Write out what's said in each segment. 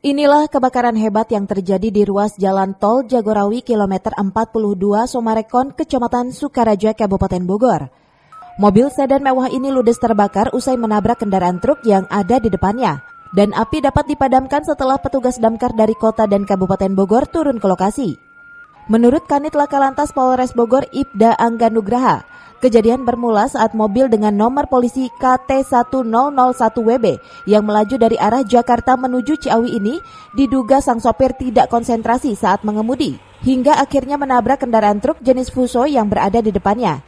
Inilah kebakaran hebat yang terjadi di ruas jalan tol Jagorawi kilometer 42 Somarekon, Kecamatan Sukaraja, Kabupaten Bogor. Mobil sedan mewah ini ludes terbakar usai menabrak kendaraan truk yang ada di depannya. Dan api dapat dipadamkan setelah petugas damkar dari kota dan Kabupaten Bogor turun ke lokasi. Menurut Kanit Laka Lantas Polres Bogor Ibda Angga Nugraha, kejadian bermula saat mobil dengan nomor polisi KT1001WB yang melaju dari arah Jakarta menuju Ciawi ini diduga sang sopir tidak konsentrasi saat mengemudi, hingga akhirnya menabrak kendaraan truk jenis Fuso yang berada di depannya.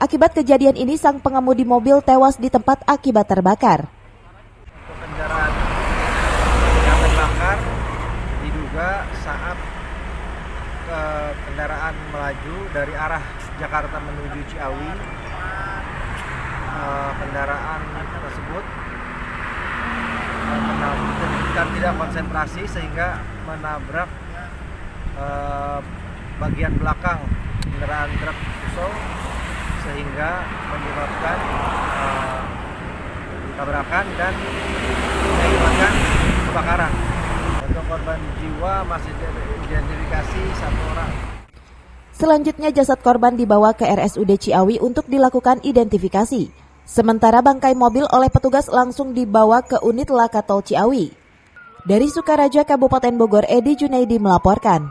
Akibat kejadian ini sang pengemudi mobil tewas di tempat akibat terbakar. Kendaraan yang terbakar diduga saat kendaraan melaju dari arah Jakarta menuju Ciawi. Kendaraan tersebut tidak konsentrasi sehingga menabrak bagian belakang kendaraan truk Fuso sehingga menyebabkan tabrakan dan menyebabkan kebakaran. Untuk korban jiwa masih diidentifikasi 1 orang. Selanjutnya jasad korban dibawa ke RSUD Ciawi untuk dilakukan identifikasi. Sementara bangkai mobil oleh petugas langsung dibawa ke unit Laka Tol Ciawi. Dari Sukaraja, Kabupaten Bogor, Edi Junaidi melaporkan.